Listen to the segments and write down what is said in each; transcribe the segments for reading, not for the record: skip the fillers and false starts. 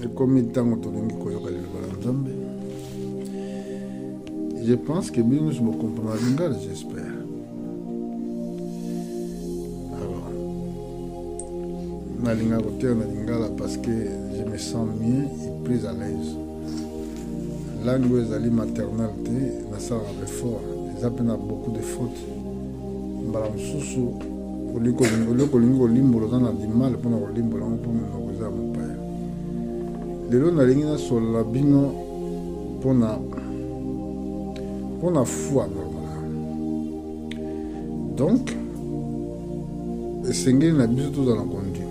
comme tant tolingi koyoka liloba la Nzambe. Je pense que bien nous comprenons lingala, j'espère. Alors, na linga côté na lingala parce que je me sens mieux et plus à l'aise. Langue ezali maternelle na ça avec fort. Ils appellent beaucoup de fautes. Mbala mususu oliko lingo limbo dans du mal pour na limbo la pour na koza mon père. Lelo na lingi na sola bino pona foi normalement. Donc esengeli na biso tous dans la conduite.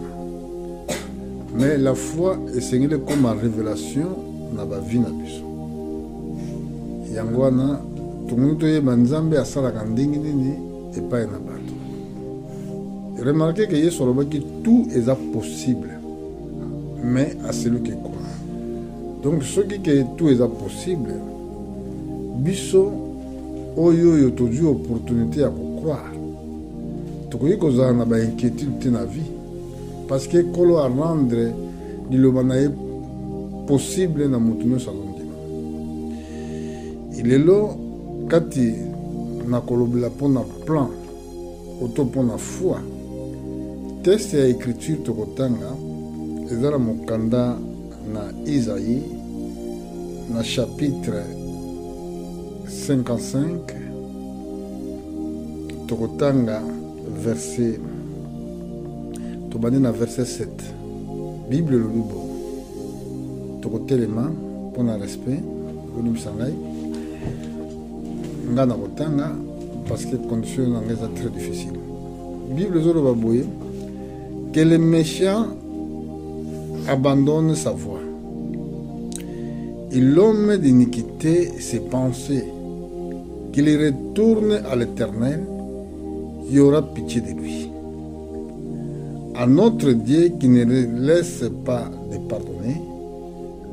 Mais la foi esengeli comme une révélation na ba vie na biso. Yango wana tumuni toyeba Nzambe asalaka ndenge nini epai na bato. Remarquez que Yesu alobaki tout est possible, mais à celui qui croit. Donc ce qui est tout est possible, biso oyo tozu opportunité à croire. Tokoki kozala na ba inquiétude na vie, parce que kolo a rendre liloba na ye possible na mutu nyonso azondima. Ilelo kati na kolobela mpona plan oto mpona foi. Texte ya écriture tokotanga ezala mokanda na Isaïe na chapitre 55 tokotanga verset tobandi na verset 7. Bible le libo tokotelema mpona respect olimisa ngai nga na kotanga parce que condition na ngai eza très difficile. Bible ezoloba boye que le méchant abandonne sa voie et l'homme d'iniquité ses pensées, qu'il retourne à l'Éternel, il y aura pitié de lui. À notre Dieu qui ne laisse pas de pardonner,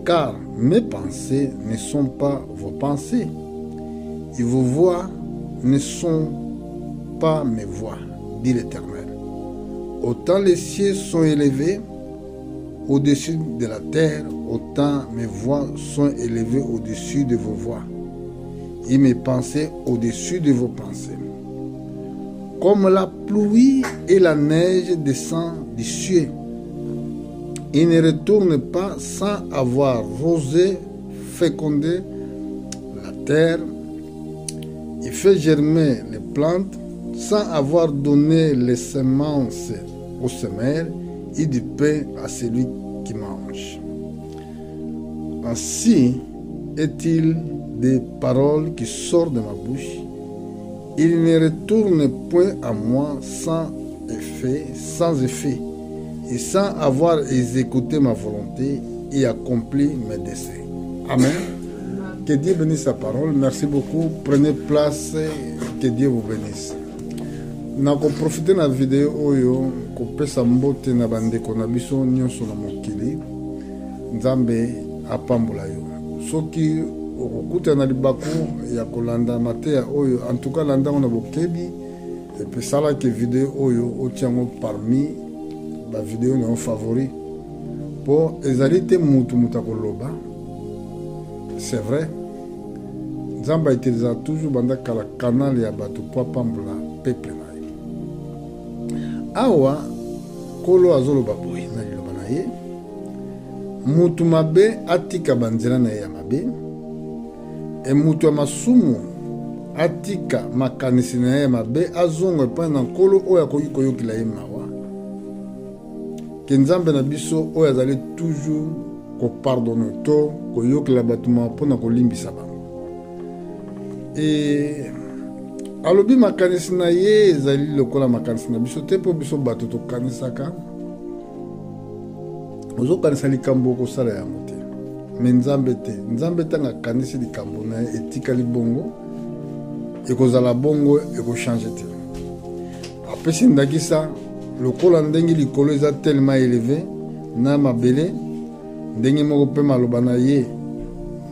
car mes pensées ne sont pas vos pensées et vos voix ne sont pas mes voix, dit l'Éternel. Autant les cieux sont élevés au-dessus de la terre, autant mes voix sont élevées au-dessus de vos voix, et mes pensées au-dessus de vos pensées. Comme la pluie et la neige descendent du ciel, il ne retourne pas sans avoir rosé, fécondé la terre, il fait germer les plantes, sans avoir donné les semences aux semeurs et du pain à celui qui mange. Ainsi est-il des paroles qui sortent de ma bouche. Il ne retourne point à moi sans effet, et sans avoir exécuté ma volonté et accompli mes desseins. Amen. Que Dieu bénisse sa parole. Merci beaucoup. Prenez place. Que Dieu vous bénisse. Nako profiter na vidéo oyo kopesa mbote na bandeko na biso nyonso na mokili. Nzambe apambola yo. Soki okukuta na libaku ya kolanda mateya oyo, en tout cas landa na bokebi et puis sala ke vidéo oyo otiango parmi ba vidéo na favori po ezalite mutu mutakoloba. C'est vrai. Nzambe itiliza toujours banda kala canal ya bato po apambola peuple. Awa kolo azoloba boye na liloba na ye mutu mabe atika banzela na ye ya mabe e mutu ya masumu atika makanisi na ye ya mabe azonga epai na nkolo oyo akoki koyokela ye mawa. Ke Nzambe na biso oyo azali toujours kopardone to koyokela bato mawa mpona kolimbisa bango. Alobi makanisi na ye ezali lokola makanisi na biso te po biso bato tokanisaka ozokanisa likambo okosala yango te. Me Nzambe te. Nzambe ntango akanisi likambo na ye etikali bongo ekozala bongo ekochange te. Apesi ndakisa lokola ndenge likolo eza tellement élevé na mabele, ndenge moko mpe maloba na ye,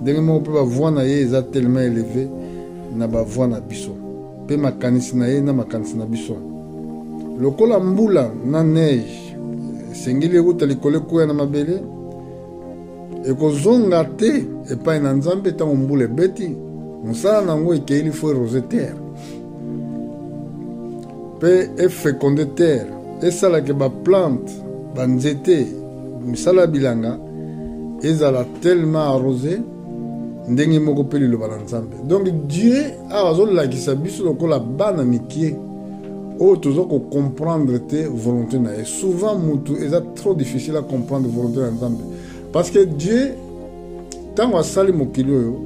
ndenge moko mpe bavoi na ye eza tellement élevé na bavoi na biso. Pe makanisi na ye na makanisi na biso. Lokola mbula na neige sengeli ekuta likolo ekoya na mabele, ekozonga te epai na nzambe ntango mbula ebeti mosala nango ekeyeli fo erose terre mpe efekonde terre esalaka baplante banzete misala ya bilanga ezala tellement arrosé ndenge moko mpe liloba na nzambe. Donc Dieu awa azolakisa biso lokola bana mikie oyo toza kocomprendre te volonté na ye. Souvent mutu eza trop difficile à comprendre volonté na nzambe parce que Dieu ntango asali mokili oyo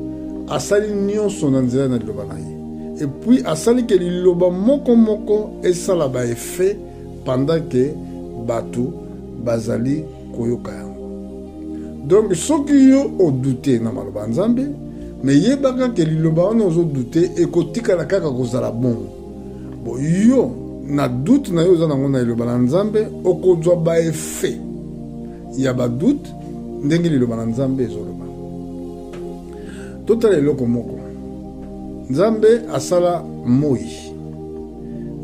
asali nyonso na nzela na liloba na ye et puis asali ke liloba moko moko esala baeffet pendant ke bato bazali koyoka yango. Donc soki yo odute na maloba nzambe me yebaka ke liloba wana ozodute ekotikala kaka kozala bongo. Bo yo na doute na yo oza nango na liloba na nzambe okozwa baeffet ya badoute ndenge liloba na nzambe ezoloba. Totala eloko moko nzambe asala moi,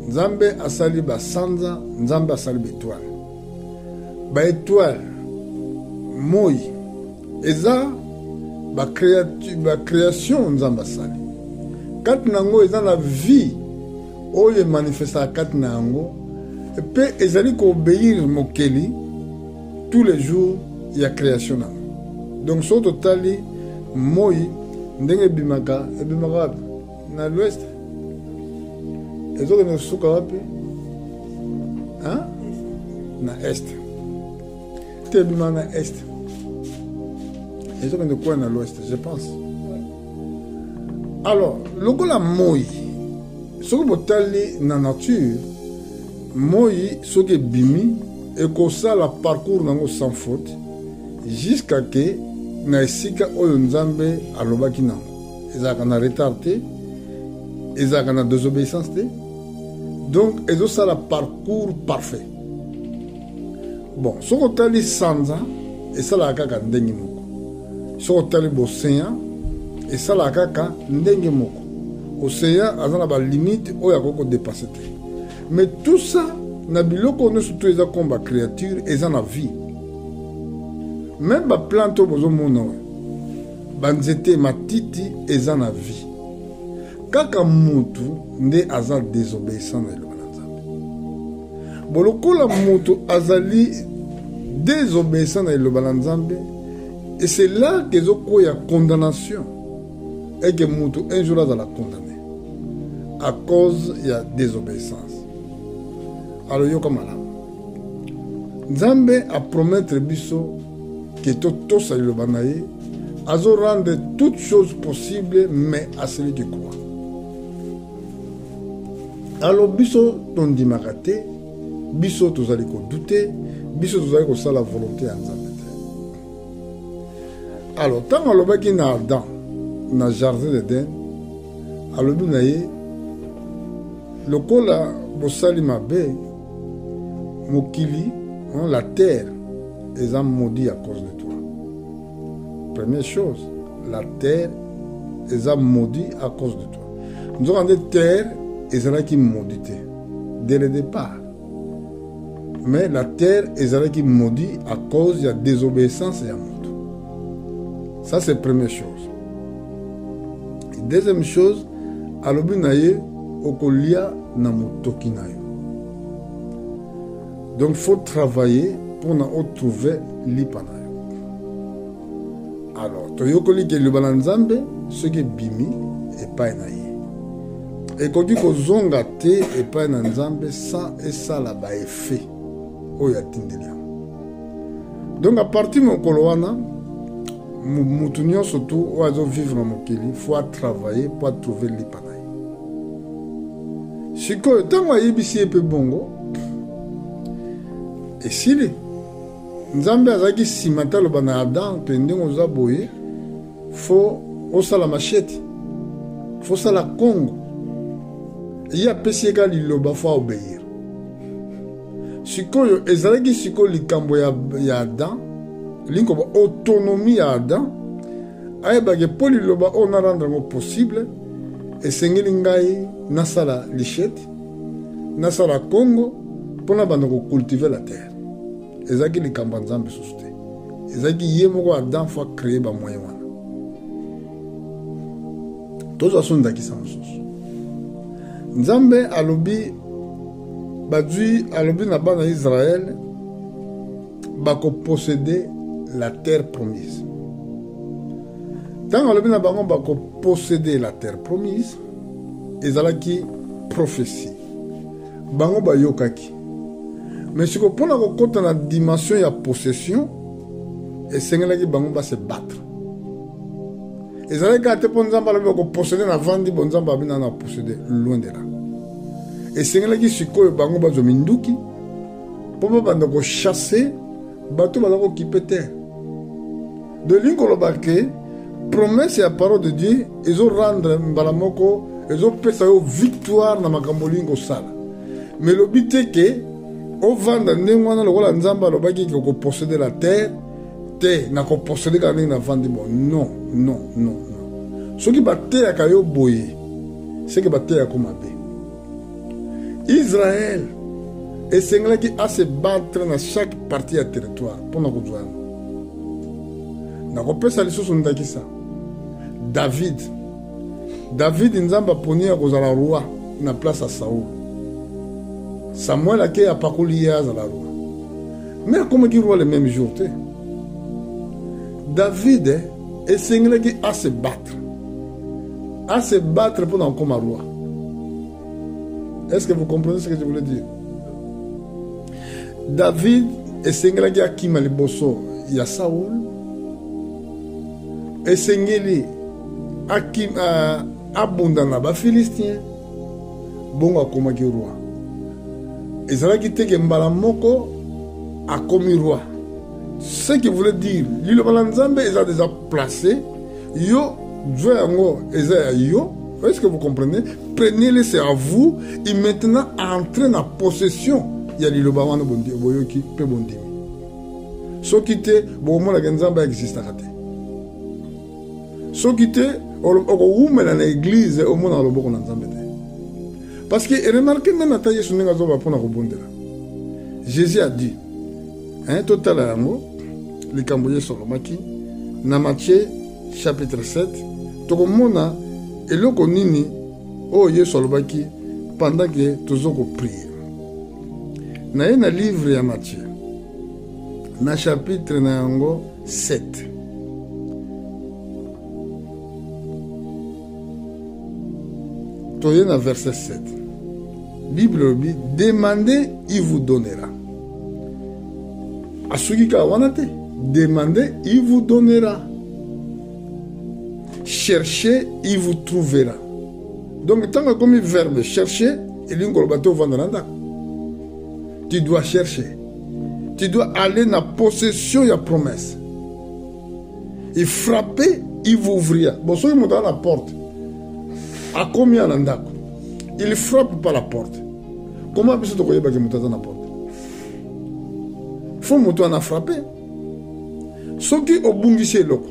nzambe asali basanza, nzambe asali baetoile. Baetoile moi eza création nzambe asali kati nango eza na vie oyo manifesta kati nango pe ezali ko obéir mokeli tous les jours ya création nango. Donc so totali moi ndenge bimaka wapi na l'ouest ezokende suka wapi na est te bimaka na est ezokende kwa na l'ouest je pense. Alors lokola moi soki botali na nature moi soki ebimi ekosala parcours nango sans faute jusqu'à que na esika oyo nzambe alobaki nango ezalaka na retard te ezalaka na désobéissance te. Donc ezosala parcours parfait. Bon soki otali sanza esalaka kaka ndenge moko, soki otali bocéan esalaka kaka ndenge moko. Océan aza na balimite oyo akoki kodepase te. Mais tout ça na biloko nyonso to eza comme bacréature eza na vie. Même baplante oyo bozomona oyo banzete matiti eza na vie. Kaka mutu nde aza désobéissant na liloba na nzambe. Bolokola mutu azali désobéissant na liloba na nzambe et c'est là qu'ezokoya condamnation et que mutu un jour azala condamné à cause ya désobéissance. Alors yoka malamu nzambe a promettre biso que totosa liloba na ye azo rendre toutes choses possibles mais à celui qui croit. Alors biso tondimaka te, biso tozali kodute, biso tozali kosala volonté ya nzambe te. Alors ntango alobaki na Adam na jardin d'Eden alobi na ye lokola bosali mabe mokili la terre eza maudit à cause de toi. Première chose, la terre eza maudit à cause de toi. Nous avons dit terre ezalaki maudite dès le départ. Mais la terre ezalaki maudit à cause de la désobéissance ya moto. Ça c'est première chose. Et deuxième chose, alobi na ye okolia na motoki na yo. Donc il faut travailler pour na retrouver lipa na yo. Alors toyokoli ke liloba na nzambe soki bimi epai na ye ekoki kozonga te epai na nzambe sans esala baeffet oyo atindeli yango. Donc à partir mokolo wana mutu nyonso tu oyo azovivre na mokili faut travailler pour trouver lipa na ye. Sikoyo ntango ayebisi ye mpe bongo esili nzambe azalaki nsima te aloba na Adam ke ndenge oza boye fo osala machete fo osala kongo ye apesi ye kaka liloba fo aobéir. Sikoyo ezalaki sikoyo likambo ya Adam lingi koba autonomie ya Adam ayebaki mpo liloba oyo narendre yango possible esengeli ngai nasala lichette nasala kongo mpona banda kocultive la terre. Ezalaki likambo ya nzambe susu te ezalaki ye moko Adam fois créé ba moyen wana tozo sondakisa mosusu Nzambe alobi badui alobi na bana Israël bako posséder la terre promise. Tant alobi na bango bako posséder la terre promise ezalaki prophétie bango bayokaki mais siko pona kokota na dimension ya possession esengelaki bango ba se battre ezalaki ate po Nzambe alobi bako posséder na vandi bo Nzambe abina na posséder loin de là esengelaki sikoyo bango bazwa minduki po babanda kochasse bato baza kokipe terre de linkoloba ke promesse ya parole de Dieu ezorendre mbala moko ezopesa yo victoire na makambo olingi osala mais lobi te ke ovanda ndenge wana lokola Nzambe alobaki ke koposséder la terre te na koposséder kaka ndenge na vandi bo non non non non soki bateyaka yo boye seke bateyaka mabe Israël esengelaki à se battre dans chaque partie du territoire pour nous rejoindre. Nakopesa lisusu ndakisa David Nzamba poni ya kozala roi na place à Saoul. Samuel ake apakoli ya za la roi. Mais comme qui roi le même jour te. David esengelaki à se battre pour nous comme roi. Est-ce que vous comprenez ce que je voulais dire? David esengelaki akima liboso ya Saoul esengeli akima abunda na ba Philistien bongo akomaki roi ezalaki teke mbala moko akomi roi ce qui voulait dire liloba la Nzambe eza déjà placé yo Dieu yango eza yo. Est-ce que vous comprenez? Prenez-le, c'est à vous et maintenant entrez dans possession. Il y a liloba wana bondi boyoki pe bondi. So kite bo mona Nzambe existe akate. So kite oko umela na église au mona loboko na Nzambe te. Parce que remarquez même ata Yesu ninga zo ba pona ko bondela. Jésus a dit hein total yango likambo Yesu lomaki na Matthieu chapitre 7 tokomona eloko nini o Yesu alobaki pendant que tozoko prier na ye na livre ya Matthieu na chapitre na yango 7 toye na verset 7 Bible dit demandez il vous donnera asuki ka wana te demandez il vous donnera. Cherchez, il vous trouvera. Donc, tant que comme verbe chercher, tu dois chercher. Tu dois aller dans la possession de la promesse. Et frapper, il vous ouvrira. Bon, si vous dans la porte, à combien il ne frappe pas la porte. Comment peut-ce que vous avez dans la porte? Il faut que vous frapper. Ce qui est au bungissé loko.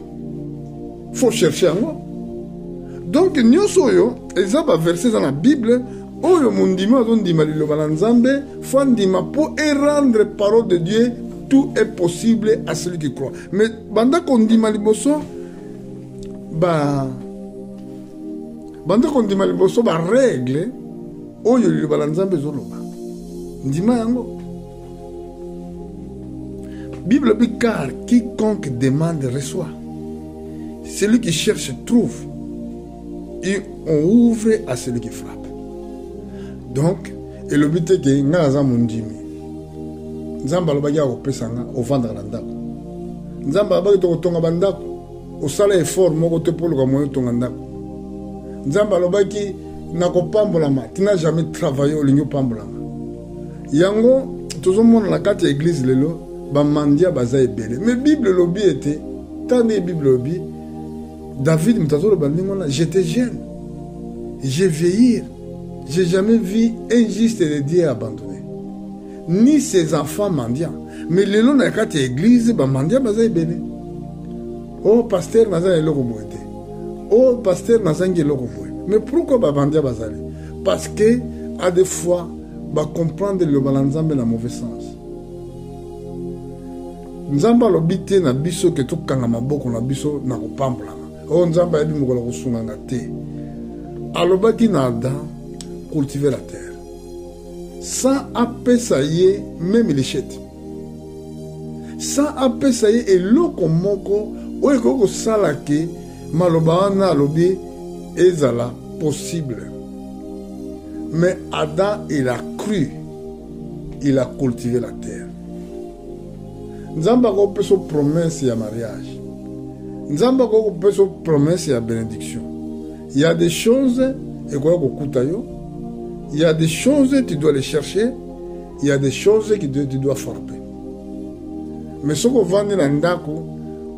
Faut chercher en moi. Donc, nous sommes versés dans la Bible. Oyo mundima ondima liloba na Nzambe faut ndima pour rendre parole de Dieu. Tout est possible à celui qui croit. Mais banda kondima liboso ba règle oyo liloba na Nzambe zoloba ndima yango. Bible dit car quiconque demande reçoit. Celui qui cherche trouve. Et on ouvre à celui qui frappe. Donc, et le but est que Naza Mundimi. Nzamba lobaki akopesanga ovandra na ndako. Nzamba lobaki tokotonga bandako. Osala effort moko te pour le moyo tonga ndako. Nzamba lobaki nakopambolama. Tu n'as jamais travaillé au ligno pambolama. Yango tozomona na kati ya église lelo ba mandia baza ebele. Mais Bible lobi était tant de Bible lobi David mutazo bandingona j'étais jeune. J'ai vieilli. J'ai jamais vu un juste de Dieu abandonné. Ni ses enfants mendiants. Mais les lois de l'église, les mendiants sont bénis. Oh, pasteur, n'a pas eloko boité. Oh, pasteur, n'a pas eloko boité. Mais pourquoi les mendiants sont bénis? Parce que, à des fois, ils comprennent le balanzambe dans le mauvais sens. Nzamba lobite na biso ke tokanga maboko na biso na kopambolama. O nzamba yebi mokola kosunganga te. Alobaki na Adam cultiver la terre. Sans apesa ye même l'échette. Sans apesa ye eloko moko oyo kosala ke maloba wana alobi ezala possible. Mais Adam il a cru, il a cultivé la terre. Nzamba ko peso promesse ya mariage. Nzamba ko peso promesse ya bénédiction. Il y a des choses et quoi kokuta yo. Il y a des choses tu dois les chercher, il y a des choses que tu dois frapper. Mais ce qu'on vend dans ndako,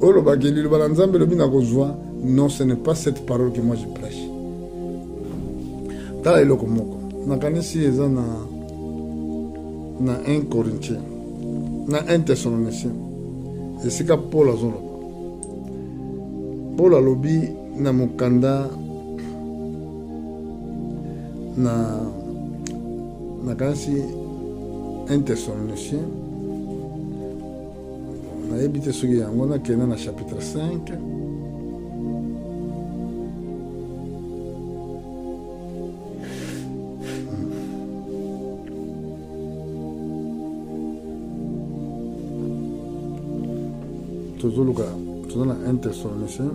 olo bageli lo balanzambe lo bina kozwa, non, ce n'est pas cette parole que moi je prêche. Tala eloko moko. Nakanisi eza na 1 Corinthiens. Na 1 Thessaloniciens. Esika Paul azoloba. Paul alobi na mokanda na kansi 1 Thessaloniciens. Na yebite soki yango na kena na chapitre 5. Tozoluka tozana 1 Thessaloniciens.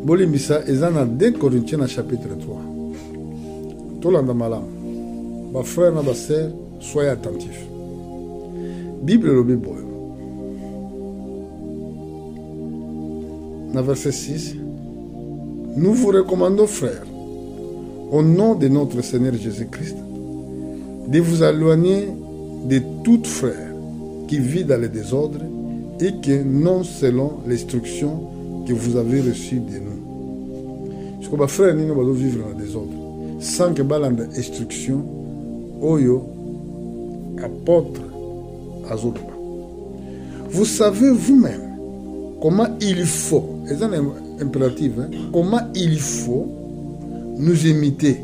Bolimbisa eza na 2 Corinthiens na chapitre 3. Tolanda malamu. Ba frères na ba sœurs, soyez attentifs. Bible lobi boyo. Na verset 6. Nous vous recommandons, frères, au nom de notre Seigneur Jésus-Christ, de vous éloigner de tout frère qui vit dans le désordre et que non selon l'instruction que vous avez reçue de nous. Je crois que frère, nous devons vivre dans le désordre sans que balande instruction oyo apôtre azoloba. Vous savez vous-même comment il faut, c'est un impératif, comment il faut nous imiter,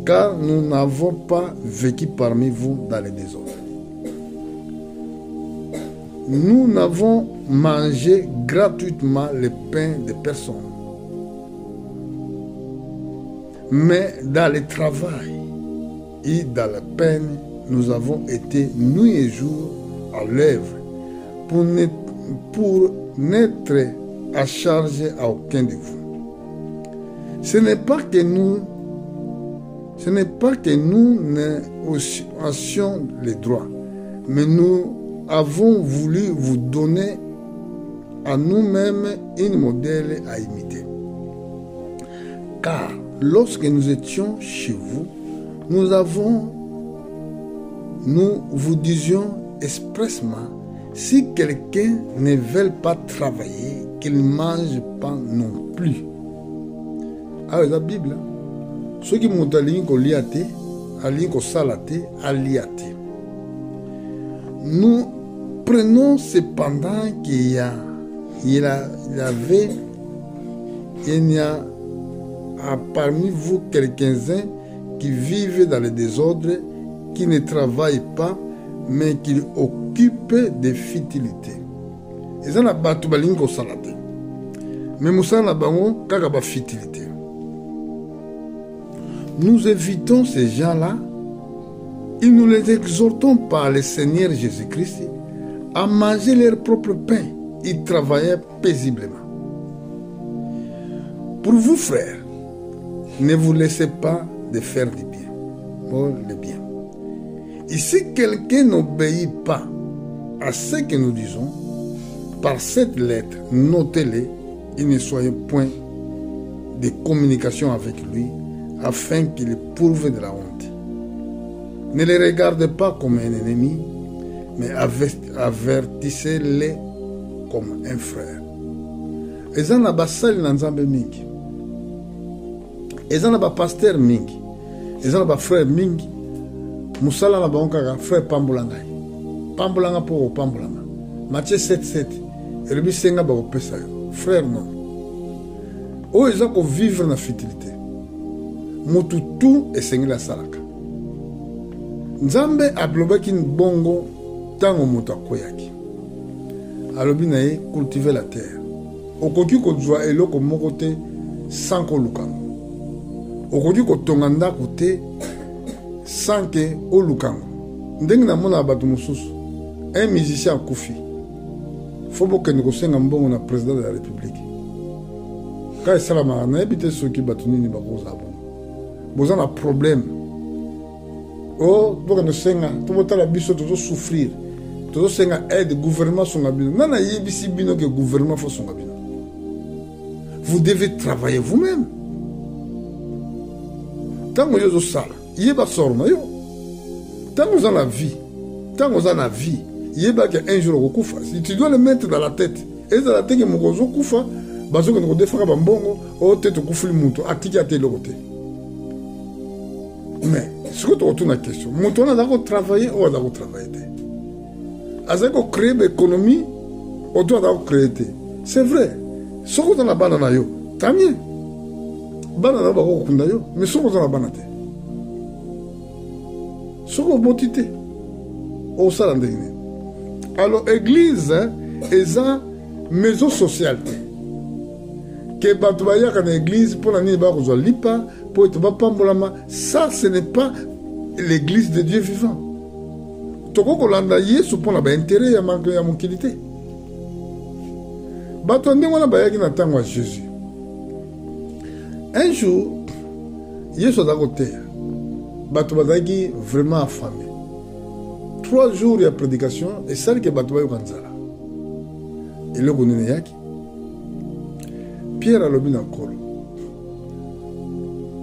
car nous n'avons pas vécu parmi vous dans le désordre. Nous n'avons mangé gratuitement le pain de personne. Mais dans le travail et dans la peine, nous avons été nuit et jour à l'œuvre pour n'être à charge à aucun de vous. Ce n'est pas que nous négocions les droits, mais nous avons voulu vous donner à nous-mêmes un modèle à imiter. Car lorsque nous étions chez vous, nous vous disions expressement, si quelqu'un ne veut pas travailler, qu'il ne mange pas non plus. Ah, c'est la Bible. Ceux qui m'ont dit qu'on liate, qu'on salate, aliate. Nous prenons cependant qu'il y a parmi vous quelques-uns qui vivent dans le désordre, qui ne travaillent pas, mais qui occupent des futilités. Et ça n'a pas tout balingo ko salate. Mais moussa na bango kaka ba futilité. Nous évitons ces gens-là et nous les exhortons par le Seigneur Jésus-Christ à manger leur propre pain et travailler paisiblement. Pour vous, frères, ne vous laissez pas de faire du bien. Oh, le bien. Et si quelqu'un n'obéit pas à ce que nous disons, par cette lettre, notez-le et ne soyez point de communication avec lui, afin qu'il éprouve de la honte. Ne les regardez pas comme un ennemi, mais avertissez-les comme un frère. Eza na basali na nzambe mingi. Eza na ba pasteur mingi. Eza na ba frère mingi. Musala na bango kaka frère pambolanga. Pambolanga pour pambolanga. Matthieu 7:7. Elobi senga ba kopesa yo. Frère non. O eza ko vivre na futilité. Mutu tu esengela salaka. Nzambe ablobaki bongo tango mutu akoyaki. alobi na ye cultiver la terre okoki kozwa eloko moko te sans koluka okoki kotonga ndako te sans ke oluka ndenge namona bato mosusu un musicien akufi fo bokende kosenga mbongo na président de la république ka esalamaka nayebi te soki bato nini bakozala bongo boza na problème bokende kosenga to botala biso tozosouffrir tozosenga aide gouvernement songa bino nana yebisi bino ke gouvernement fo songa bino. Vous devez travailler vous-même. Tant que vous sala, yeba sorna yo. Tant que vous en la vie, tant que vous en la vie, yeba qu'un jour au kufa. Si tu dois le mettre dans la tête, et dans la tête que mon gozo kufa, bazo que nous défera bambongo, o tête kufuli muto, atiki ate le côté. Mais ce que tu retournes la question, muto na d'abord travailler ou d'abord travailler. Azako créer l'économie, on doit d'abord créer. C'est vrai. Si vous avez la banane, tant mieux. Banane, vous avez mais si vous avez la banane, si vous avez la banane, alors l'église est une maison sociale. Que Batouaya dans l'église pour la nuit, pour être pambolama, ça ce n'est pas l'église de Dieu vivant. Toko kolanda Yesu pour la intérêt ya manque ya monkilité. Bato ndenge wana bayaki na ntango ya Jésus. Un jour, Yesu azalaki koteya. Bato bazalaki vraiment affamé. 3 jours ya prédication esali ke bato bayoka nzala. Eloko nini yaki. Pierre alobi na nkolo.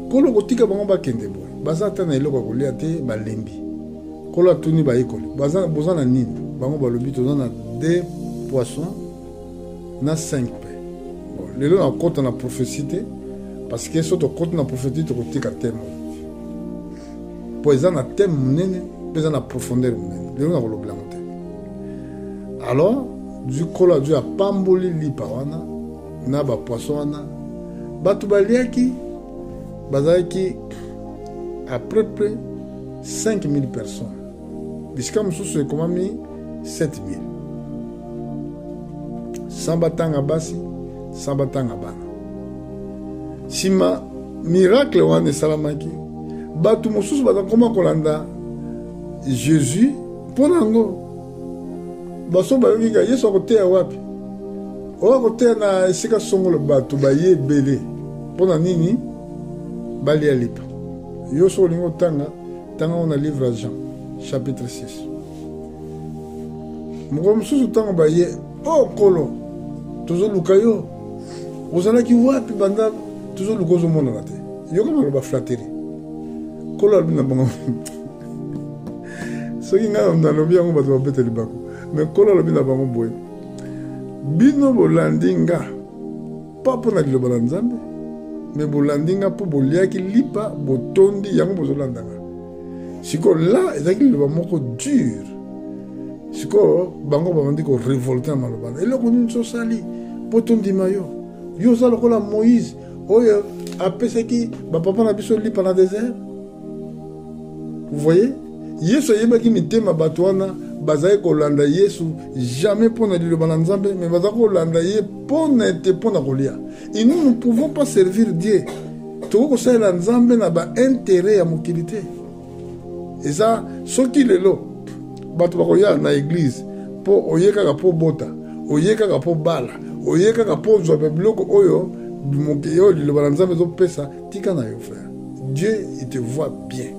Nkolo kotika bango bakende boye. Baza ata na eloko ya kolia te balembi. Nkolo atuni bayekoli. Boza na nini? Bango balobi toza na 2 poissons. Na 5 paix. Bon, les gens ont la prophétie parce que si tu as la prophétie, tu as un thème. Pour les gens, un thème, ils ont la profondeur. Les gens ont le alors, du coup, là, Dieu a pamboli lipawana, na ba poisson, batu baliaki, bazaki à peu près 5000 personnes. Jusqu'à nous, c'est comment mis 7000. Sambatanga basi, sambatanga bana. Sima miracle wane salamaki. Batu mosusu batakoma kolanda Jésus ponango. Baso bayoki ka Yesu akoteya wapi? Owa koteya na esika songolo batu baye belé. Pona nini? Bali alipa. Yoso olingo tanga on a livre à Jean chapitre 6. Moko mosusu tanga baye oh kolo toujours lukayo ozala ki wapi banda toujours lukozo mona la te yo kama ba flatterie kolo albina bango so kinga na lobi yango bato ba beteli bako mais kolo albina bango boy bino bolandinga pas pour na liloba la nzambe mais bolandinga po boliaki lipa botondi yango bozolandanga siko la ezaki liloba moko dur siko bango bamandi ko révolter malobana eloko nini sosali potondima yo yoza lokola Moïse oyo apesaki bapapa na biso lipa na désert. Vous voyez Yesu ayebaki mitema bato wana bazali kolanda Yesu jamais pona liloba na nzambe mais bazali kolanda ye pona ete pona kolia. Et nous ne pouvons pas servir Dieu toko kosalela nzambe na ba intérêt ya mokilité. Et ça soki lelo bato bakoya na église po oyekaka po bota oyekaka po bala oyekaka po zwa biloko oyo mokeyo liloba na nzambe ezopesa tika na yo frère. Dieu il te voit bien.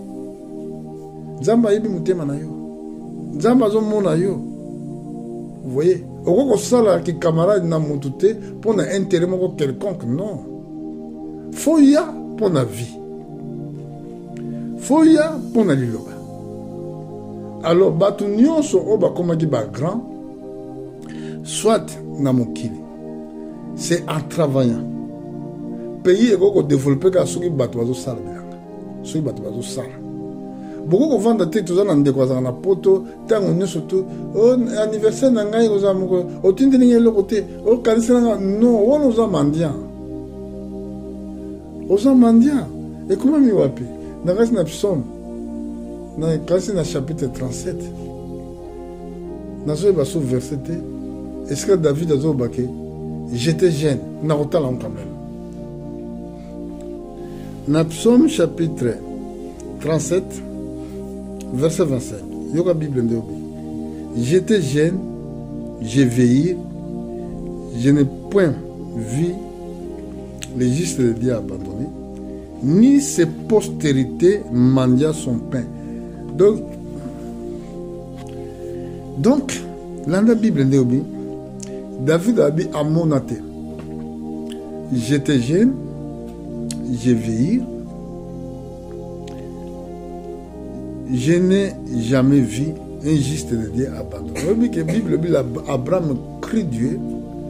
Nzambe ayebi motema na yo nzambe azomona yo. Vous voyez oko kosala ki camarade na mutu te pona intérêt moko quelconque non. Foya pona vie foya pona liloba. Alors, bato nyonso o bakomaki ba grand, soit na mokili, c'est en travaillant. Pays eko développer ka soki bato bazo sala bilanga, soki bato bazo sala. Beaucoup ko vanda te toza na ndeko azanga na poto, tango nyonso to, o anniversaire na ngai oza moko, o tindini ngelo kote, o kanisa na non, on oza mandian. Oza mandian. Et comment mi wapi? Na kasi na psaume. Dans le chapitre 37, dans ce verset, est-ce que David a dit j'étais jeune, n'a pas quand même. Dans Psaume chapitre 37, verset 25, il y a la Bible. J'étais jeune, j'ai veillé, je n'ai point vu les justes de Dieu abandonnés, ni ses postérités mendiant son pain. Donc, dans la Bible, David a dit à mon athée, j'étais jeune, j'ai veillé, je n'ai jamais vu un juste de Dieu abandonné. La Bible dit Abraham crie Dieu,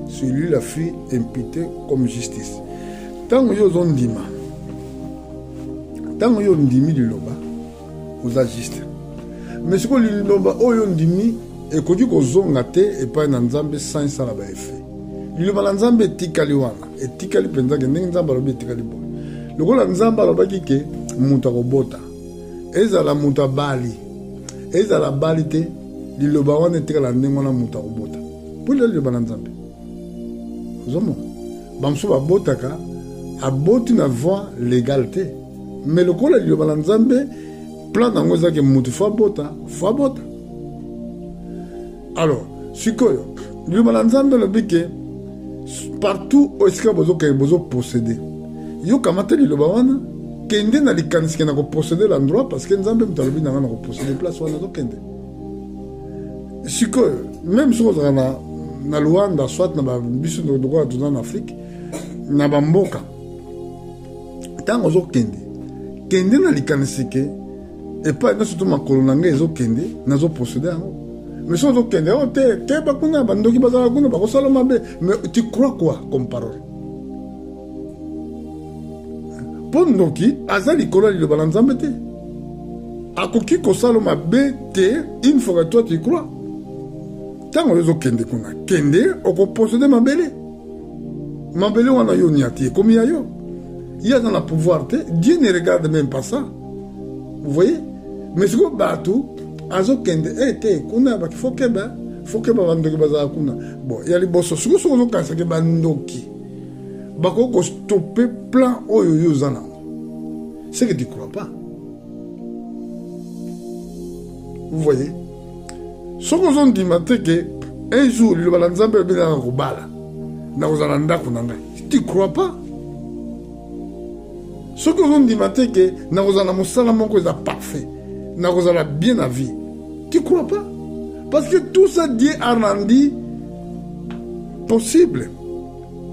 sur lui la fille imputée comme justice. Tant que vous avez dit, tant que vous avez dit, vous êtes juste. Mais ce que vous avez dit, et que vous avez dit, et pas un ensemble sans ça la effet. Le balanzambe est tikali wana, et tikali penza que n'ensemble la tikali bon. Le gros ensemble la baki que muta robota. Eza la muta bali, eza la balite, le bawana tikala n'engona muta robota. Pour le balanzambe. Zomo, bamso ba botaka, a boti na voie légalité. Mais le gros le balanzambe plan d'angoza que muta fa bota. Alors, sikoyo, le balanzambe le bike partout où est-ce que vous avez possédé. Yo kamate li loba wana kende na likanisi na ko posséder l'endroit parce que nzambe mutalobi na ko posséder place wana zo kende. Siko même chose na Luanda soit na ba biso de droit en Afrique na ba mboka. Tango zo kende na likanisi ke et pas na surtout ma kolonanga zo kende na zo posséder yango. Mais si on dit mais tu crois quoi comme parole? Pour nous qui, Azali Kola le balanzambe te. A koki kosalo mabe te, une fois que toi tu crois. Tant que les autres kende kuna, kende, on peut posséder mabele. Mabele wana yo niati, comme il y a yo. Il y a dans la pouvoir te, Dieu ne regarde même pas ça. Vous voyez? Mais ce que batou, azo kende te kuna ba faut que bandoki baza kuna bon ya liboso suko zo kanisa ke bandoki bako ko stopper plan oyo yo zana c'est que tu crois pas. Vous voyez soko zo ndima te ke un jour le balanzambe bina ko bala na ozana ndako na ngai tu crois pas. Soko zo ndima te ke na ozana mosala moko za parfait na kozala bien à vie. Tu crois pas? Parce que tout ça Dieu a rendu possible.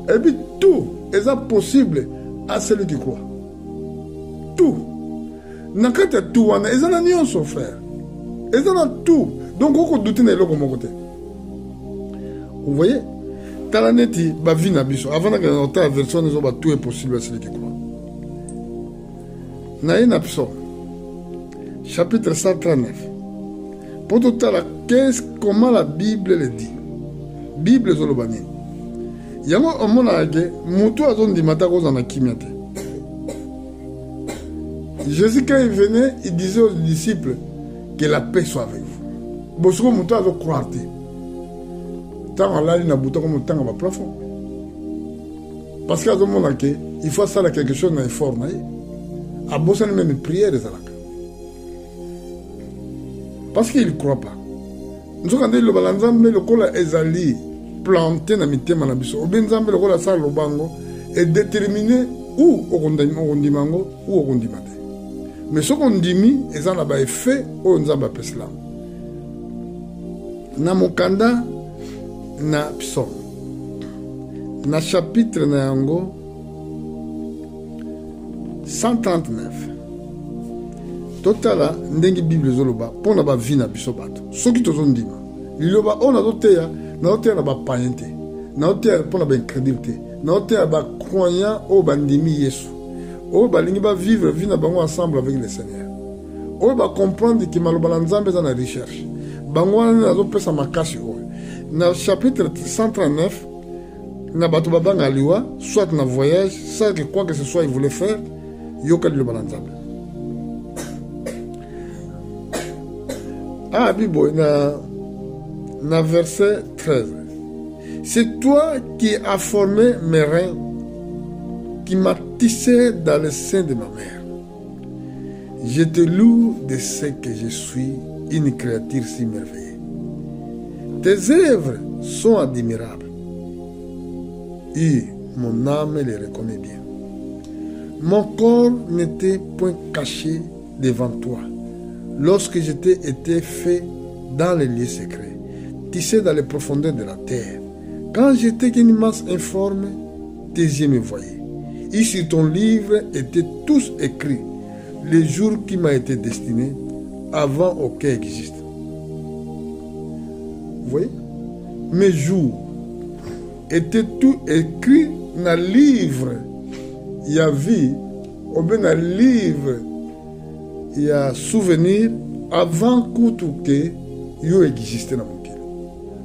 Et puis tout est possible à celui qui croit. Tout. Nakata tout wana ezana nyonso frère. Ezana tout. Donc on peut douter na eloko mon côté. Vous voyez? Talaneti ba vie na biso avant que notre version nous ba tout est possible à celui qui croit. Na ina pso. Chapitre 139. Pour tout à l'heure, comment la Bible le dit? Bible zolobani. Yango omona ke mutu azondi matako za na kimia te. Jésus quand il venait, il disait aux disciples que la paix soit avec vous. Bosoko mutu azo croire te. Tant là il na buto comme tant ba plafond. Parce qu'azomona ke il faut ça quelque chose na effort na. A bossa même prière des alaka. Parce qu'il ne croit pas. Nous avons dit que le balanzambe, le kola ezali planté dans mitema na biso. Obenzambe le kola sa lobango est déterminé où okondimango ou okondimate. Mais ce qu'on dit ils ont là effet au nzamba peslam. Na mokanda na psom. Na chapitre na yango 139. Totala ndenge Bible zoloba pona ba vie na biso bato soki tozondima liloba ona doteya na doteya na ba païenté na doteya pona ba incrédulité na doteya ba croyant o bandimi Yesu o balingi ba vivre vie na bango ensemble avec le Seigneur o ba comprendre que maloba na Nzambe za na recherche bango wana na zo pesa makasi o na chapitre 139 na bato babanga liwa soit na voyage ça que quoi que ce soit il voulait faire yoka liloba na Nzambe. Ah, Bible, na verset 13. C'est toi qui as formé mes reins, qui m'as tissé dans le sein de ma mère. Je te loue de ce que je suis une créature si merveilleuse. Tes œuvres sont admirables et mon âme les reconnaît bien. Mon corps n'était point caché devant toi lorsque j'étais été fait dans les lieux secrets, tissé dans les profondeurs de la terre. Quand j'étais qu'une masse informe, tes yeux me voyaient. Et sur ton livre étaient tous écrits les jours qui m'ont été destinés avant aucun existe. Vous voyez? Mes jours étaient tout écrits dans le livre. Il y a vie, ou bien dans le livre, il y a souvenir avant que tout existait dans mon cœur.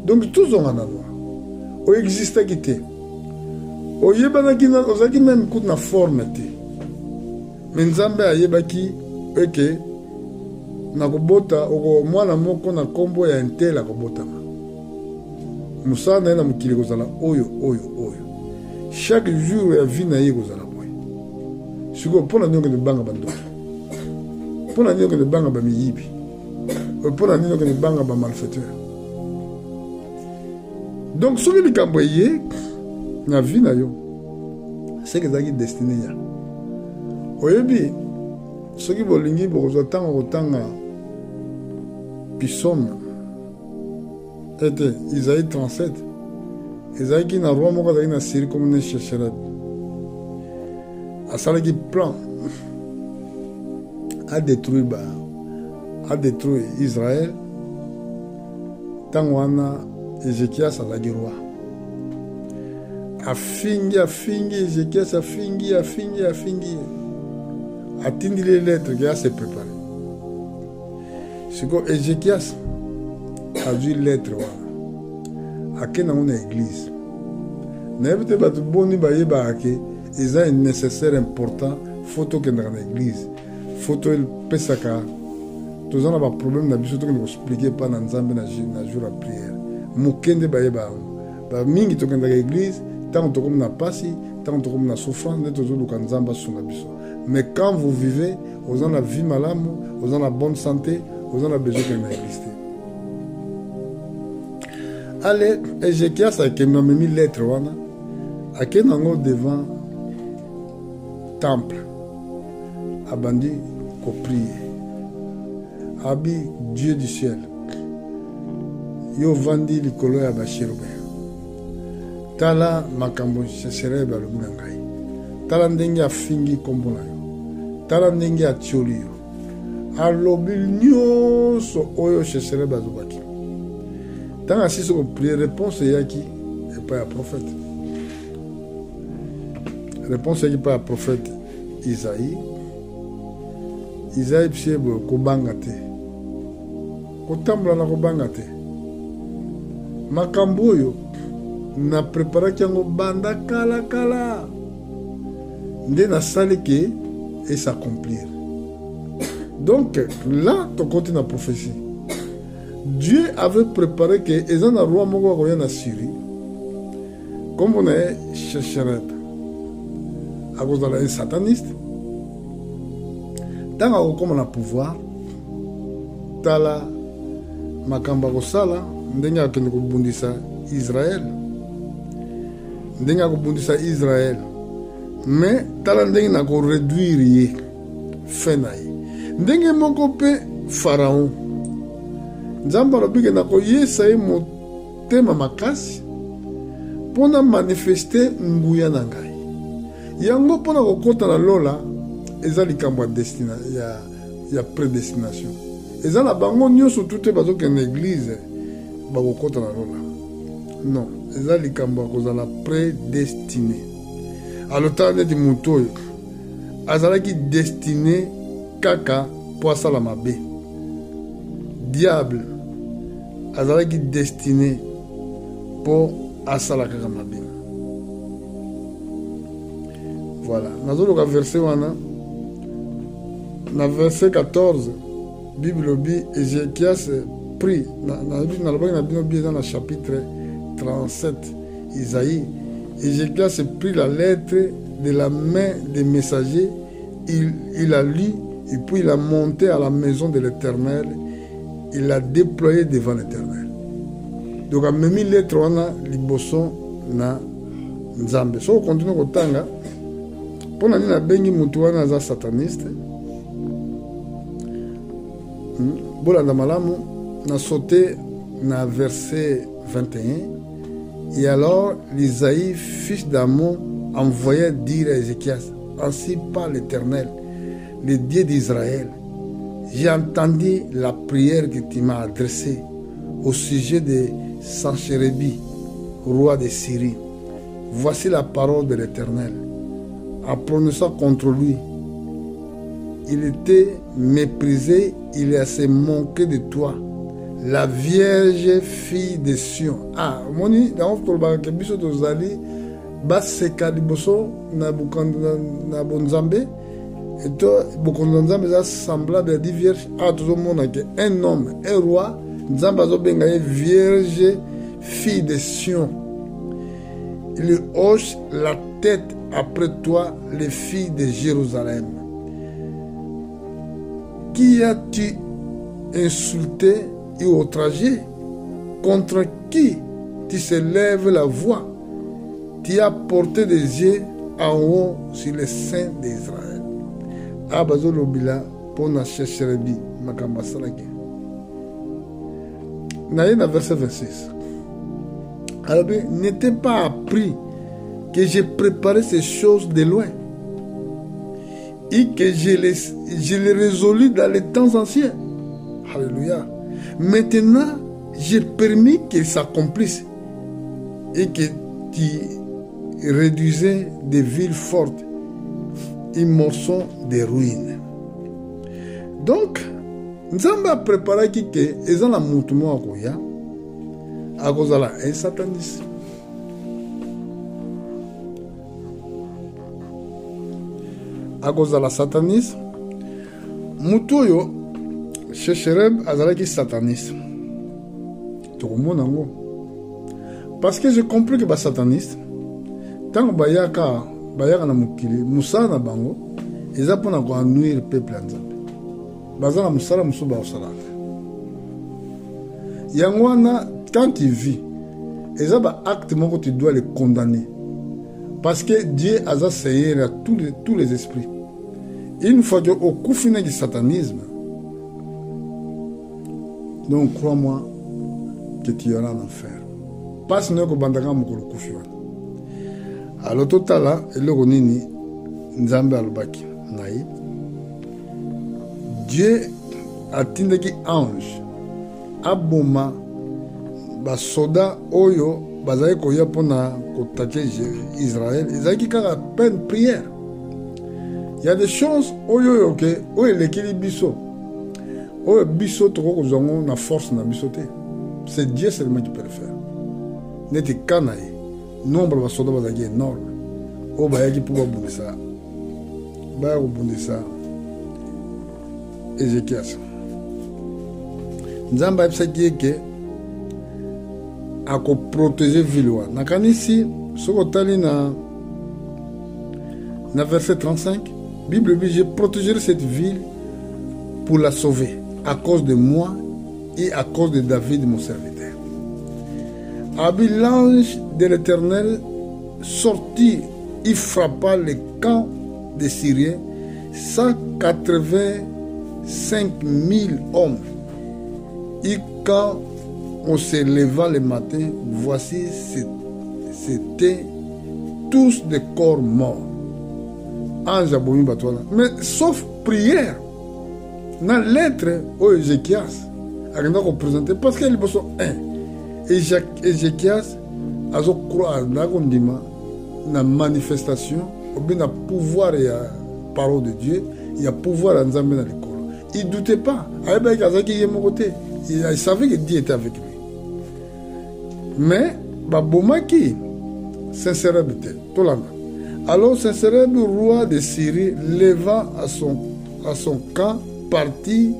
Donc tous ont un endroit. O existe qui te. O yeba qui na ozaki même coup na forme te. Mais nzambe ayeba ki eke na kobota oko mwana moko na kombo ya ntela kobota. Musana na mukili kozala oyo. Chaque jour ya vie na ye kozala boy. Siko pona nyoke de banga bando. Pona nyoke de banga ba miyibi. Pona nyoke de banga ba malfaiteur. Donc, ce qui est camboyé, la vie, c'est que c'est destiné. Oyebi, ce qui est bolingi, pour autant Pissom, était Isaïe 37. Isaïe qui n'a pas de na Syrie comme ne chercherait. À ça qui plan à détruire Israël. Tant qu'on a Ézéchias azalaki roi. Afingi, Ézéchias afingi. Atindi les lettres qui a se préparé. C'est que Ézéchias a vu lettre wana. Ake na une église. Na yebite batu boni bayeba ake, eza nécessaire important, photo que dans l'église. Photo il pesaka. Tous on a pas problème na biso to ko expliquer pas na nzambe na jour à prière. Mukende bayeba ba mingi tokenda l'église tant to comme na pasi tant to comme na souffrance ne tozo luka nzamba sunga biso. Mais quand vous vivez vous en la vie malamu vous en la bonne santé vous en la besoin de l'église. Allez Ézéchias a kemna memi lettre wana a kenango devant temple abandi ko prier abi Dieu du ciel yo vandi likolo ya bashirube tala makambo sesere balobi na ngai tala ndenge afingi kombo na yo tala ndenge atioli yo alobi nyonso oyo sesere bazobaki ntango asisi koprie réponse eyaki epai ya prophète réponse eyaki epai ya prophète Isaïe pisi eboye kobanga te kotambola na kobanga te makambo oyo na préparaki yango banda kala nde nasali ke et s'accomplir. Donc là tokoti na prophétie Dieu avait préparé que ezana roi moko akoya na Syrie comme on est chercheret akozala un sataniste tant akokoma na pouvoir tala makambo akosala ndenge akende kobundisa Israël ndenge akobundisa Israël mais tala ndenge na koréduire ye fin na ye ndenge moko mpe Pharaon nzambe alobi ke na koyesa ye motema makasi mpo na manifeste nguya na ngai yango mpo na kokota na lola eza likambo ya prédestination eza na bango nyonso tute bazokende église bakokota na lola non eza likambo ya kozala prédestiné alotala neti motu oyo azalaki destiné kaka mpo asala mabe diable azalaki destiné mpo asala kaka mabe voilà nazoloka verset wana na verset 14 Bible obi Ézéchias prie nalobaki na bino bi eza na chapitre 37 Isaïe. Ézéchias prit la lettre de la main des messagers, il a lu, et puis il a monté à la maison de l'Éternel, il l'a déployé devant l'Éternel. Donc, il a mis la lettre liboso na Nzambe. Si on continue kotanga, pour nani na bengi mutu wana aza sataniste, bolanda malamu, na sauté na verset 21, et alors l'Isaïe, fils d'Amon, envoyait dire à Ézéchias, ainsi parle l'Éternel, le Dieu d'Israël, j'ai entendu la prière que tu m'as adressée au sujet de Sanchérébi, roi de Syrie. Voici la parole de l'Éternel. En prononçant contre lui, il était méprisé, il a se moqué de toi, la vierge fille de Sion. Ah, moni, dans le biso tozali, baseka liboso na bonzambe, et toi, bonzambe est semblable à 10 vierges. Ah, tout le monde a un homme, un roi, nzambe azobenga vierge fille de Sion. Il hoche la tête après toi, les filles de Jérusalem. Qui as-tu insulté et outragé? Contre qui tu se lèves la voix? Tu as porté des yeux en haut sur les saints d'Israël. Abazo lobila pona chercherebi makamba salaki. Naïna verset 26. Alors, n'était pas appris que j'ai préparé ces choses de loin et que je les résolu dans les temps anciens. Alléluia. Maintenant, j'ai permis qu'ils s'accomplissent et que tu réduisais des villes fortes et morceaux de ruines. Donc, nous avons préparé que les gens ont montré à cause de un satanisme. À cause de la satanisme, Mutoyo, Shechereb, Azalaki sataniste. Tout le monde. Parce que j'ai compris que les satanistes, tant que Bayaka na Mukili, Moussa na Bango, ils ont nuire le peuple en Zambie. Bazana Moussala Moussouba Osala. Yangwana, quand tu vis, ils ont un acte que tu dois les condamner. Parce que Dieu a essayé à tous les esprits. Une fois que au coup final du satanisme, donc crois-moi que tu iras en enfer. Parce que nous avons le coup final. Alors total, le ronini Nzambe alobaki naï. Dieu a tindé qui ange aboma ba soda oyo bazali koya pona kotake Israël. Ils ont qu'à peine prière. Il y a des choses oyo que oyo lekili biso. Oyo biso toko kozongo na force na bisoté. C'est Dieu seulement qui peut le faire. Neti kanaï. Nombre de soldats bazali énorme. O bayaki pour bundisa. Ba bundisa. Ézéchias. Nzamba epsaki ke ako protéger ville. Nakanisi sokotali na verset 35, Bible dit je protégerai cette ville pour la sauver à cause de moi et à cause de David mon serviteur. Abi l'ange de l'Éternel sortit, il frappa le camp des Syriens, 185 000 hommes. Et quand on se leva le matin, voici, c'était tous des corps morts. Ange abomi batouana. Mais sauf prière. Dans la lettre au Ézéchias, a représenté parce qu'il y a un. Ézéchias a croire dans la manifestation, ou bien le pouvoir et la parole de Dieu, il y a pouvoir dans l'école. Il ne doutait pas. Il savait que Dieu était avec lui. Mais, Babomaki, Saint-Sérèbe était. Alors, Saint-Sérèbe, roi de Syrie, leva à son camp, partit,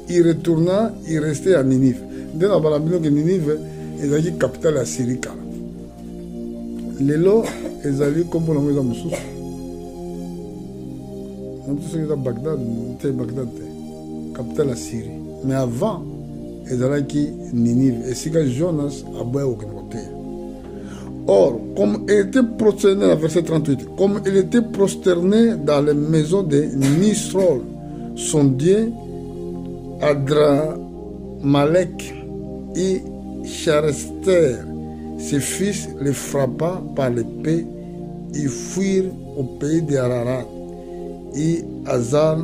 il retourna, il restait à Ninive. Dès la Bible, Ninive est la capitale de la Syrie. Lelo, ezali comme on a moussous. On dit que c'est Bagdad, capitale de la Syrie. Mais avant, ezalaki Ninive. Et c'est que Jonas a boit au côté. Or, comme il était prosterné, verset 38, comme il était prosterné dans les maisons de Nisrol, son dieu, Adramalek et Charester, ses fils les frappa par l'épée, ils fuirent au pays d'Ararat. Et Hazar,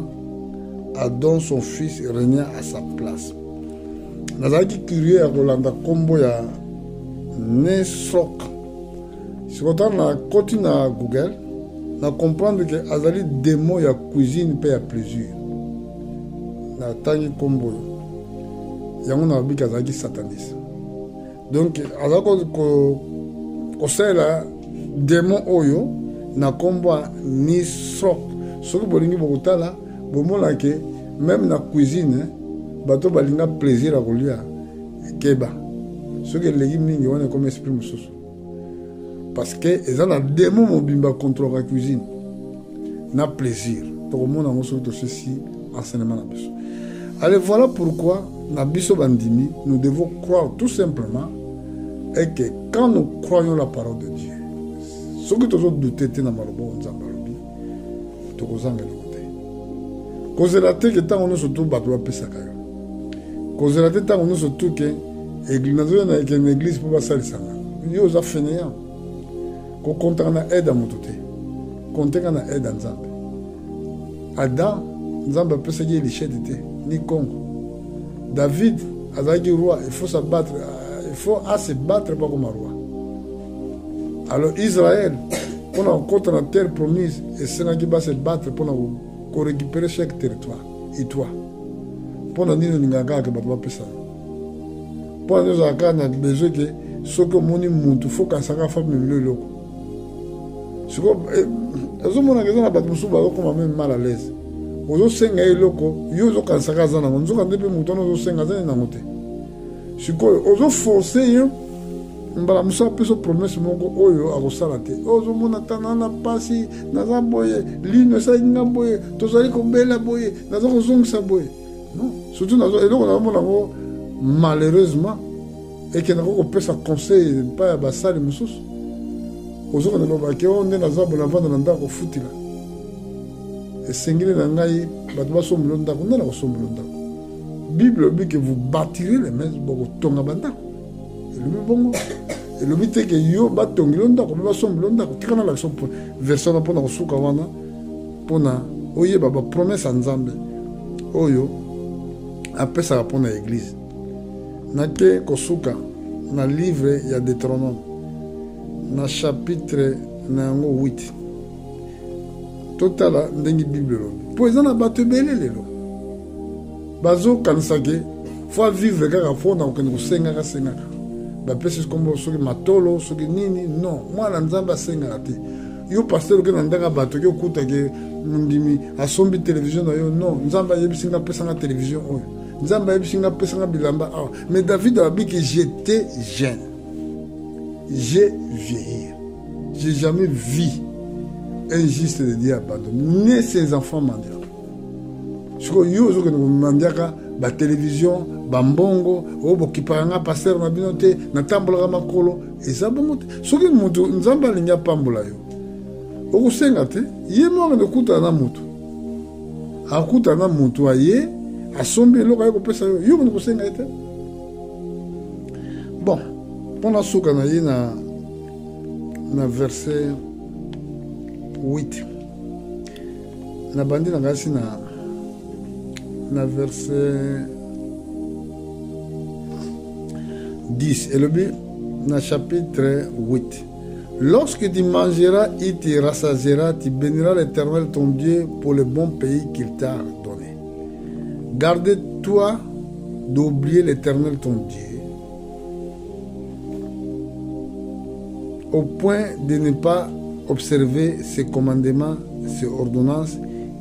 Adon, son fils, régna à sa place. Nazaki curieux à Rolanda Kombo ya Nesrok. Si on continue à Google, on comprendre que Azali démon ya cuisine peut à plusieurs. Na tangi Kombo. Yango na bi kazaki sataniste. Donc azako ko sela démon oyo na Kombo Nisrok. Ce que bolingi bokutala bomona ke même na cuisine bato balinga plaisir à kolia keba. Ce que les mingi wana comme esprit mususu. Parce que ils ont un démon mobimba contre la cuisine. Na plaisir. Tout le monde a montré ceci enseignement na biso. Allez, voilà pourquoi na biso bandimi nous devons croire tout simplement et que quand nous croyons la parole de Dieu, ce que tous douter na malobo nzambalobi, to kozanga le côté. Kozela te que tant on surtout batwa pesaka yo. Kozela te tant on surtout que église na une église pour basalisanga. Yo za fainéant. Ko konta na aide à motote. Konta na aide à Nzambe. Adam, Nzambe peut se dire l'échelle ni Congo. David, azaki roi, il faut se battre, il faut se battre pour comme roi. Alors Israël, pour nous contre la terre promise, et c'est là qui va se battre pour nous récupérer chaque territoire. Et toi, pour nous dire n'ingaga que battre pas ça. Pour nous avoir besoin que ce que mon monde faut qu'à sa femme le loco. Ce que les hommes ont besoin de battre comme même mal à l'aise. Aux autres senga loko, yo zo kansaka zana, on zo kande pe mutono zo senga zana na mote. Ce que aux autres forcés yo mbala musa peso promesse moko oyo akosala te. Ozo mona tanana pasi naza boye, lino sa inga boye, tozali ko bela boye, naza ko zongisa boye. Non, surtout nazo eloko na mona ngo malheureusement et que nako ko pesa conseil pa ba sali mususu. Ozo kana loba ke on naza bona vanda na ndako futila. Et singile na ngai bato basombela ndako ndana kosombela ndako. Bible dit que vous bâtirez les maisons pour tonga bandako. Elobi bongo. Elobi te ke yo batongela ndako basombela ndako. Tikana la version mpona kosuka wana mpona oyeba ba promesse ya Nzambe oyo apesaka mpona église. Nake kosuka na livre ya Deutéronome na chapitre na yango 8. Totala ndengi Bible lobi. Po ezana bato ebele lelo. Bazo kanisake faut vivre kaka fona okende kosenga senga. Ba pesi kombo soki matolo soki nini non. Moi na Nzamba senga te. Yo pasteur okende ndanga bato ke okuta ke ndimi asombi télévision na yo non. Nzamba yebisinga pesanga télévision oyo. Nzamba yebisinga pesanga bilamba ah. Mais David a dit que j'étais jeune. J'ai vieilli. J'ai jamais vu injuste de Dieu abandonné. Né ses enfants mendiants. Ce que yo zo que nous mendiaka ba télévision, ba mbongo, o bo kipanga passer na binote, na tambola makolo, et ça bon ce que mutu Nzamba linya pambola yo. O kusenga te, yemo ngene kuta na mutu. Akuta na mutu aye, asombi loka yo pesa yo, yo ngene kusenga te. Bon, pona suka na ye na verset 8. Na bandi na ngasi na verset 10. Et le but, dans chapitre 8. Lorsque tu mangeras et tu rassasieras, tu béniras l'Éternel ton Dieu pour le bon pays qu'il t'a donné. Garde-toi d'oublier l'Éternel ton Dieu, au point de ne pas observer ses commandements, ses ordonnances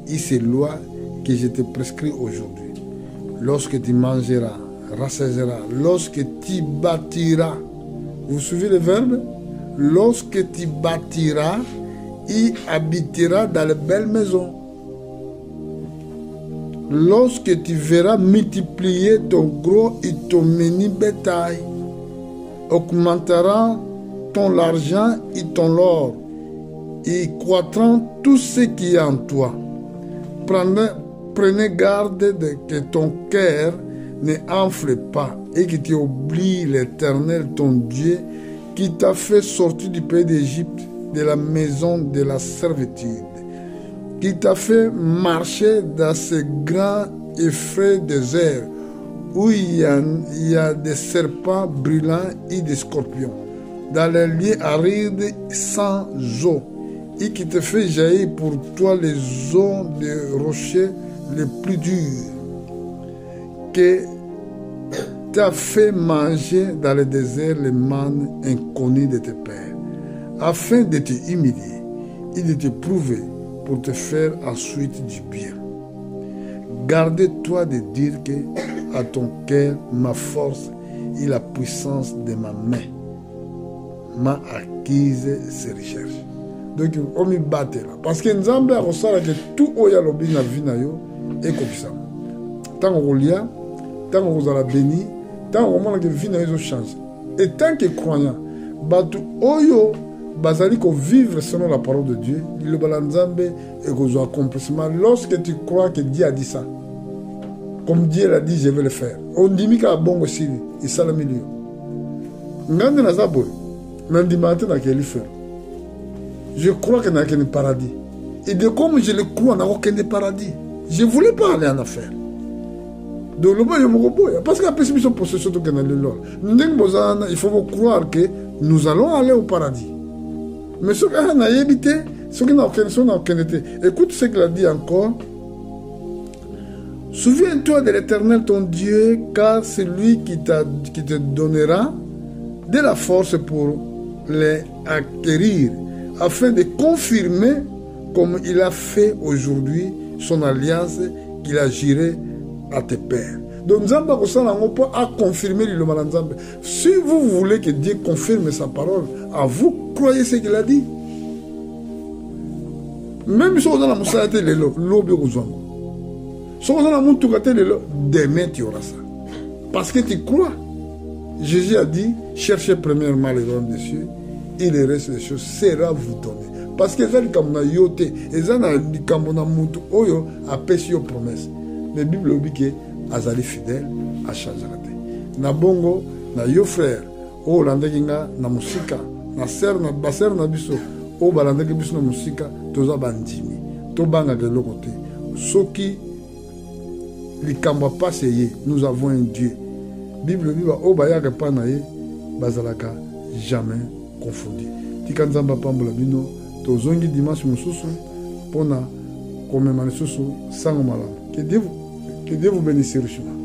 et ses lois que je te prescris aujourd'hui. Lorsque tu mangeras, rassasieras, lorsque tu bâtiras, vous suivez le verbe? Lorsque tu bâtiras, il habitera dans les belles maisons. Lorsque tu verras multiplier ton gros et ton mini bétail, augmentera ton argent et ton or, et croîtront tout ce qui est en toi. Prenez garde que ton cœur ne enfle pas et que tu oublies l'Éternel, ton Dieu, qui t'a fait sortir du pays d'Égypte, de la maison de la servitude, qui t'a fait marcher dans ce grand et frais désert où il y a des serpents brûlants et des scorpions, dans les lieux arides sans eau, et qui te fait jaillir pour toi les eaux des rochers les plus durs, que t'a fait manger dans le désert les mannes inconnues de tes pères, afin de te humilier et de te prouver pour te faire ensuite du bien. Garde-toi de dire que à ton cœur, ma force et la puissance de ma main m'a acquise ces recherches. Donc, on m'y battait là. Parce que Nzambe a reçu que tout oya lobi na vie na yo est comme ça. Tant qu'on lia, tant qu'on a béni, tant qu'on a que vie na yo change. Et tant que croyant, batu oyo bazali ko vivre selon la parole de Dieu, le balanzambe et ko accomplissement lorsque tu crois que Dieu a dit ça. Comme Dieu l'a dit, je vais le faire. On dit que bon aussi, il s'est le milieu. Ngande na zabo, lundi matin na quel faire. Je crois qu'il n'y a qu'un paradis. Et de comme je le crois, il n'y a aucun paradis. Je ne voulais pas aller en affaire. Donc, le je me parce qu'il y a plus de possession que dans le lol. Il faut croire que nous allons aller au paradis. Mais ce qu'on a évité, ce qui n'a aucun été. Écoute ce qu'il a dit encore. Souviens-toi de l'Éternel ton Dieu, car c'est lui qui te donnera de la force pour les acquérir, afin de confirmer, comme il a fait aujourd'hui, son alliance qu'il a juré à tes pères. Donc, Nzamba a confirmé le Malanzambe. Si vous voulez que Dieu confirme sa parole, à vous, croyez ce qu'il a dit. Même si on a la moussa, l'obé aux hommes. Si on a la moussa, demain tu auras ça. Parce que tu crois. Jésus a dit, cherchez premièrement les royaumes des cieux, et le reste des choses sera vous donné. Parce que les gens qui ont yoté, les gens qui ont yoté, a péché aux promesses. Mais la Bible dit que azali fidèle à changer. Na bongo, na yo frère, o landekinga na musika, na ser na baser na biso, o balandeki biso na musika, toza bandimi, to banga de l'autre côté. Soki likambo passé, nous avons un Dieu. Bible dit o bayaka pa na ye, bazalaka jamais confondu. Tikanzamba pambola bino, tozongi dimanche mususu pona komema lisusu sango malamu. Que Dieu vous bénisse richement.